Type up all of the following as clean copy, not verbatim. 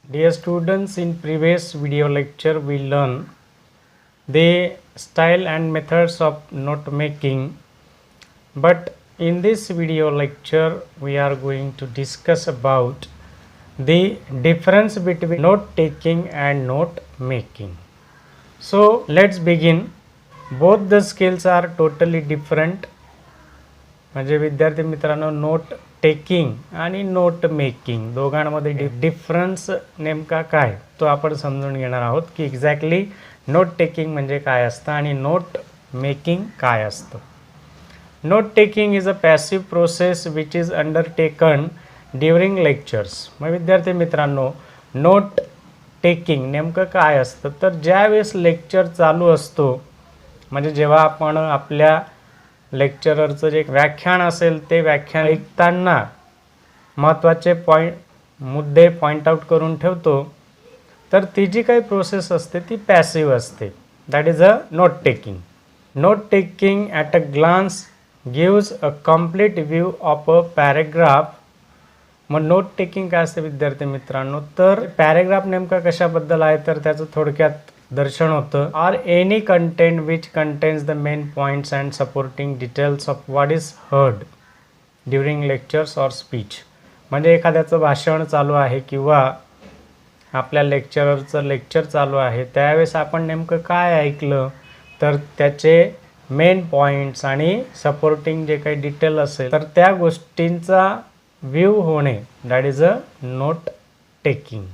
Dear students, in previous video lecture we learn the style and methods of note making, but in this video lecture we are going to discuss about the difference between note taking and note making. So let's begin. Both the skills are totally different. म्हणजे विद्यार्थी मित्रांनो, note taking आणि note making दोघांमध्ये difference नेमका काय तो आपण समजून घेणार आहोत की एक्झॅक्टली नोट टेकिंग म्हणजे काय असतं आणि नोट मेकिंग काय असतं. Note taking is a passive process which is undertaken during lectures. मग विद्यार्थी मित्रांनो, नोट टेकिंग नेमकं काय असतं तर ज्यावेळेस लेक्चर चालू असतो, म्हणजे जेव्हा आपण आपल्या लेक्चररचं जे व्याख्यान असेल ते व्याख्यान ऐकताना महत्त्वाचे मुद्दे पॉईंट आउट करून ठेवतो, तर ती जी काही प्रोसेस असते ती पॅसिव्ह असते. That is a note taking. Note taking at a glance gives a complete view of a paragraph. मग नोट टेकिंग काय असते विद्यार्थी मित्रांनो, तर पॅरेग्राफ नेमका कशाबद्दल आहे तर त्याचं थोडक्यात दर्शन होतं. Or any content which contains the main points and supporting details of what is heard during lectures or speech. म्हणजे एखाद्याचं भाषण चालू आहे किंवा आपल्या लेक्चररचं लेक्चर चालू आहे, त्यावेळेस आपण नेमकं काय ऐकलं तर त्याचे मेन पॉईंट्स आणि सपोर्टिंग जे काही डिटेल असेल तर त्या गोष्टींचा व्ह्यू होणे, that is a note taking.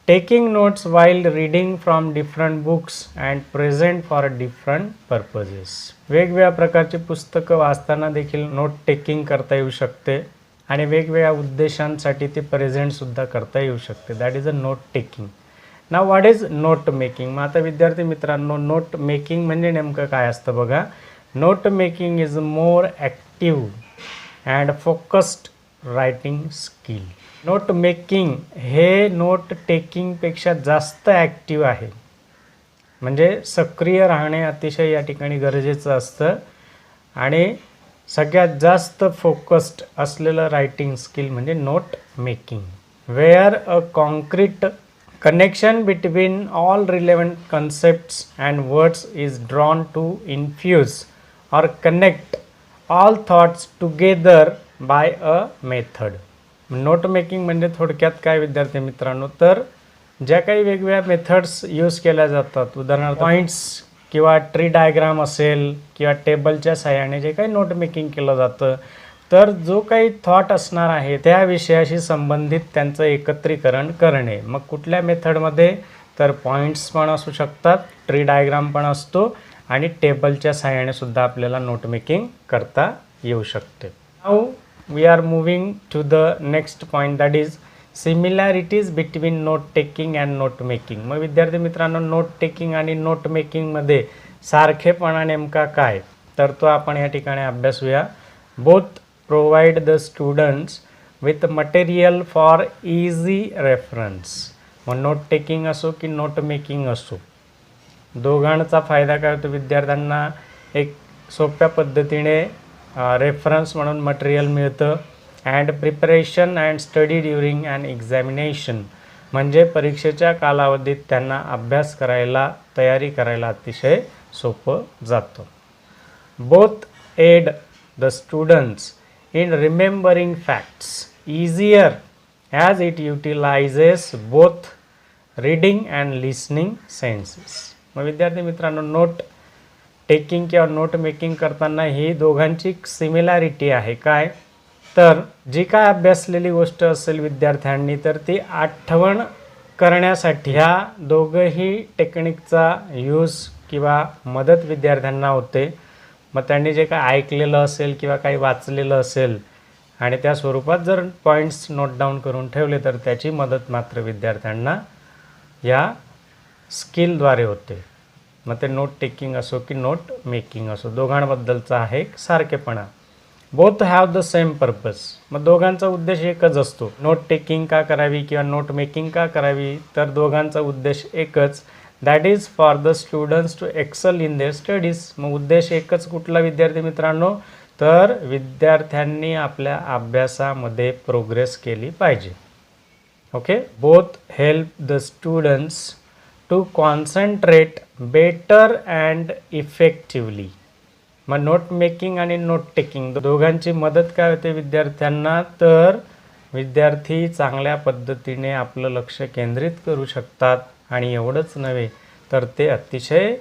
Taking notes while reading from different books and present for different purposes. वेगवेगळ्या प्रकारची पुस्तकं वाचताना देखील नोट टेकिंग करता येऊ शकते आणि वेगवेगळ्या उद्देशांसाठी ती प्रेझेंट सुद्धा करता येऊ शकते. That is a note taking. Now what is note making. मग आता विद्यार्थी मित्रांनो, नोट मेकिंग म्हणजे नेमकं काय असतं बघा. Note making is more active and focused writing skill. Note making हे नोट टेकिंगपेक्षा जास्त ॲक्टिव्ह आहे, म्हणजे सक्रिय राहणे अतिशय या ठिकाणी गरजेचं असतं आणि सगळ्यात जास्त फोकस्ड असलेलं रायटिंग स्किल म्हणजे note making. Where a concrete connection between all relevant concepts and words is drawn to infuse or connect all thoughts together by a method. Note making म्हणजे थोडक्यात काय विद्यार्थी मित्रांनो, तर ज्या काही वेगवेगळ्या मेथड्स यूज केल्या जातात, उदाहरणार्थ पॉईंट्स किंवा ट्री डायग्राम असेल किंवा टेबलच्या साहाय्याने जे काही नोट मेकिंग केलं जातं, तर जो काही थॉट असणार आहे त्या विषयाशी संबंधित त्यांचं एकत्रीकरण करणे. मग कुठल्या मेथडमध्ये तर पॉईंट्स पण असू शकतात, ट्री डायग्राम पण असतो आणि टेबलच्या साहाय्याने सुद्धा आपल्याला नोट मेकिंग करता येऊ शकते. Now we are moving to the next point, that is similarities between note taking and note making. मग विद्यार्थी मित्रांनो, नोट टेकिंग आणि नोट मेकिंगमध्ये सारखेपणा नेमका काय तर तो आपण या ठिकाणी अभ्यासूया. Both provide the students with material for easy reference. मग नोट टेकिंग असो की नोट मेकिंग असो, दोघांचा फायदा काय होतो, विद्यार्थ्यांना एक सोप्या पद्धतीने रेफरन्स म्हणून मटेरियल मिळतं. And preparation and study during and examination, म्हणजे परीक्षेच्या कालावधीत त्यांना अभ्यास करायला, तयारी करायला अतिशय सोपं जातं. Both aid the students in remembering facts easier as it utilises both reading and listening senses. मग विद्यार्थी मित्रांनो, नोट टेकिंग किंवा नोट मेकिंग करताना ही दोघांची सिमिलॅरिटी आहे. काय तर जी काय अभ्यासलेली गोष्ट असेल विद्यार्थ्यांनी तर ती आठवण करण्यासाठी ह्या दोघंही टेक्निकचा यूज किंवा मदत विद्यार्थ्यांना होते. मग त्यांनी जे काय ऐकलेलं असेल किंवा काही वाचलेलं असेल आणि त्या स्वरूपात जर पॉईंट्स नोट डाऊन करून ठेवले तर त्याची मदत मात्र विद्यार्थ्यांना या स्किलद्वारे होते. मग ते नोट टेकिंग असो की नोट मेकिंग असो, दोघांबद्दलचा आहे एक सारखेपणा. Both have the same purpose. मग दोघांचा उद्देश एकच असतो. नोट टेकिंग का करावी किंवा नोट मेकिंग का करावी तर दोघांचा उद्देश एकच, that is for the students to excel in their studies. मग उद्देश एकच कुठला विद्यार्थी मित्रांनो, तर विद्यार्थ्यांनी आपल्या अभ्यासामध्ये प्रोग्रेस केली पाहिजे. Okay, both help the students to concentrate better and effectively. मग नोट मेकिंग आणि नोट टेकिंग दोघांची मदत काय होते विद्यार्थ्यांना, तर विद्यार्थी चांगल्या पद्धतीने आपलं लक्ष केंद्रित करू शकतात आणि एवढंच नव्हे तर ते अतिशय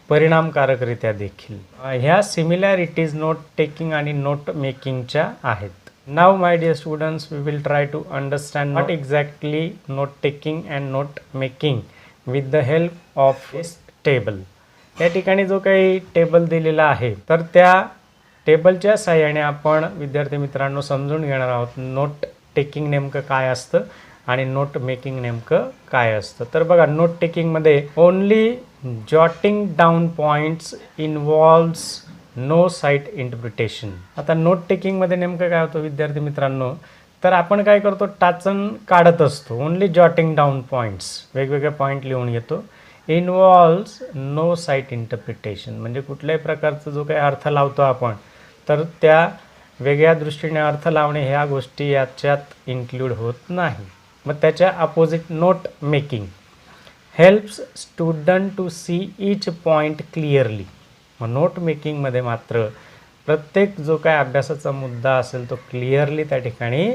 परिणामकारकरित्या देखील. ह्या सिमिलॅरिटीज नोट टेकिंग आणि नोट मेकिंगच्या आहेत. Now my dear students, we will try to understand what exactly note taking and note making with the help of this table. या ठिकाणी जो काही टेबल दिलेला आहे तर त्या टेबलच्या साहाय्याने आपण विद्यार्थी मित्रांनो समजून घेणार आहोत नोट टेकिंग नेमकं काय असतं आणि नोट मेकिंग नेमकं काय असतं. तर बघा, नोट टेकिंगमध्ये only jotting down points involves no sight interpretation. आता नोट टेकिंगमध्ये नेमकं काय होतं विद्यार्थी मित्रांनो, तर आपण काय करतो, टाचन काढत असतो. ओनली जॉटिंग डाऊन पॉईंट्स, वेगवेगळे पॉईंट लिहून घेतो. इन्व्हॉल्व्स नो साईट इंटरप्रिटेशन म्हणजे कुठल्याही प्रकारचा जो काही अर्थ लावतो आपण तर त्या वेगळ्या दृष्टीने अर्थ लावणे ह्या गोष्टी याच्यात इन्क्लूड होत नाही. मग त्याच्या opposite note making helps student to see each point clearly. मग नोट मेकिंगमध्ये मात्र प्रत्येक जो काय अभ्यासाचा मुद्दा असेल तो क्लिअरली त्या ठिकाणी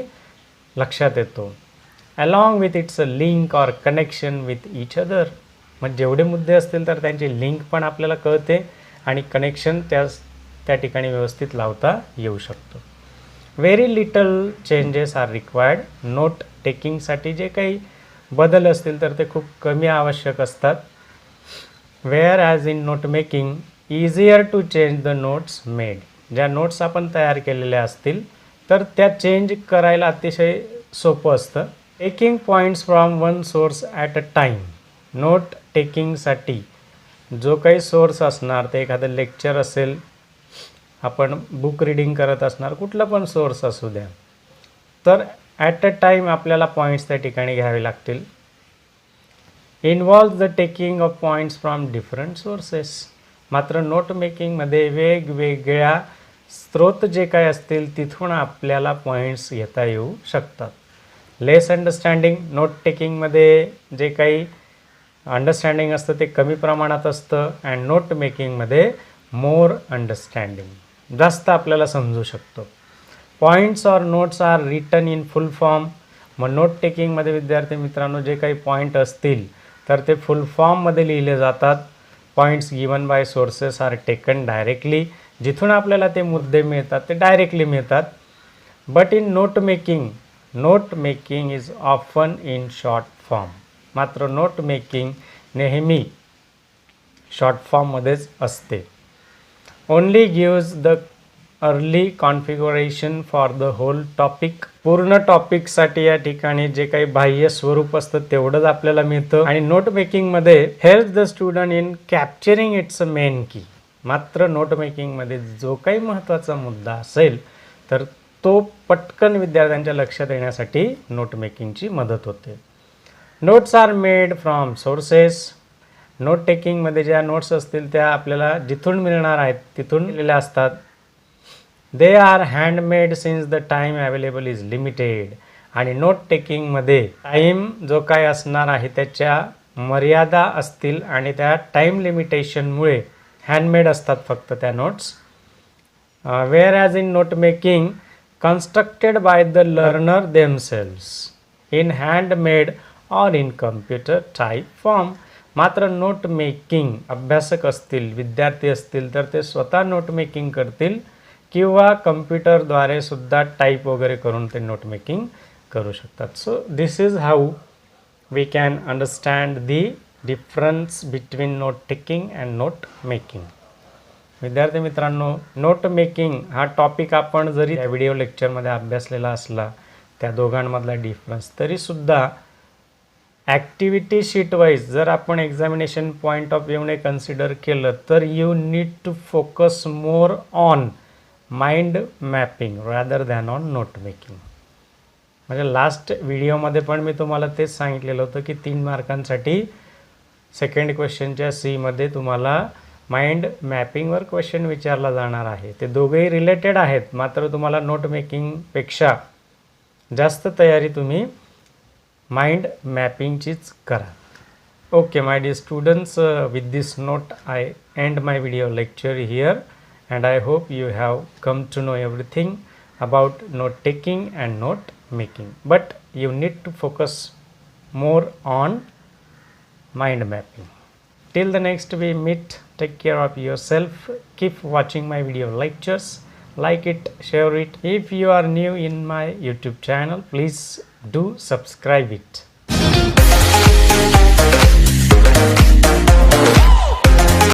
लक्षात येतो. Along with it's a link or connection with each other. मग जेवढे मुद्दे असतील तर त्यांची लिंक पण आपल्याला कळते आणि कनेक्शन त्या ठिकाणी व्यवस्थित लावता येऊ शकतो. Very little changes are required. Note टेकिंगसाठी जे काही बदल असतील तर ते खूप कमी आवश्यक असतात. Whereas in note making easier to change the notes made. ज्या नोट्स आपण तयार केलेल्या असतील तर त्या चेंज करायला अतिशय सोपं असतं. Taking points from one source at a time. Note टेकिंगसाठी जो काही सोर्स असणार ते एखादं लेक्चर असेल, आपण बुक रीडिंग करत असणार, कुठला पण सोर्स असू द्या, तर ॲट अ टाईम आपल्याला पॉईंट्स त्या ठिकाणी घ्यावे लागतील. Involve the taking of points from different sources. मात्र नोट मेकिंगमध्ये वेगवेगळ्या स्रोत जे काय असतील तिथून आपल्याला पॉईंट्स घेता येऊ शकतात. लेस अंडरस्टँडिंग. नोट टेकिंगमध्ये जे काही अंडरस्टँडिंग असतं ते कमी प्रमाणात असतं अँड नोट मेकिंगमध्ये मोर अंडरस्टँडिंग, जास्त आपल्याला समजू शकतो. Points or notes are written in full form. मग नोट टेकिंगमध्ये विद्यार्थी मित्रांनो जे काही पॉईंट असतील तर ते फुल फॉर्ममध्ये लिहिले जातात. Points given by sources are taken directly. जिथून आपल्याला ते मुद्दे मिळतात ते डायरेक्टली मिळतात. But in note making is often in short form. मात्र नोट मेकिंग नेहमी शॉर्ट फॉर्ममध्येच असते. Only gives the early configuration for the whole topic. पूर्ण टॉपिकसाठी या ठिकाणी जे काही बाह्य स्वरूप असतं तेवढंच आपल्याला मिळतं. आणि नोट मेकिंगमध्ये help the student in capturing its main key. मात्र नोट मेकिंगमध्ये जो काही महत्त्वाचा मुद्दा असेल तर तो पटकन विद्यार्थ्यांच्या लक्षात येण्यासाठी नोट मेकिंगची मदत होते. Notes are made from sources. Note टेकिंगमध्ये ज्या नोट्स असतील त्या आपल्याला जिथून मिळणार आहेत तिथून लिहिलेल्या असतात. They are handmade since the time available is limited. आणि नोट टेकिंगमध्ये टाईम जो काय असणार आहे त्याच्या मर्यादा असतील आणि त्या टाईम लिमिटेशनमुळे हँडमेड असतात फक्त त्या notes. Wear as in note making constructed by the learner themselves in handmade or in computer type form. मात्र नोट मेकिंग अभ्यासक असतील, विद्यार्थी असतील तर ते स्वतः नोट मेकिंग करतील किंवा कम्प्युटरद्वारे सुद्धा टाईप वगैरे करून ते नोट मेकिंग करू शकतात. So this is how we can understand the difference between note taking and note making. विद्यार्थी मित्रांनो, नोट मेकिंग हा टॉपिक आपण जरी या व्हिडिओ लेक्चरमध्ये अभ्यासलेला असला त्या दोघांमधला डिफरन्स तरीसुद्धा ॲक्टिव्हिटी शीट वाईज जर आपण एक्झामिनेशन पॉईंट ऑफ व्ह्यूने कन्सिडर केलं तर you need to focus more on mind mapping rather than on note making. म्हणजे लास्ट व्हिडिओमध्ये पण मी तुम्हाला तेच सांगितलेलं होतं की 3 मार्कांसाठी सेकंड क्वेश्चनच्या सीमध्ये तुम्हाला माइंड मॅपिंगवर क्वेश्चन विचारला जाणार आहे. ते दोघेही रिलेटेड आहेत, मात्र तुम्हाला नोट मेकिंगपेक्षा जास्त तयारी तुम्ही माइंड मॅपिंगचीच करा. Okay, my dear students, with this note I end my video lecture here, and I hope you have come to know everything about note taking and note making, but you need to focus more on mind mapping. Till the next we meet, take care of yourself, keep watching my video lectures, like it, share it. If you are new in my YouTube channel, please do subscribe it.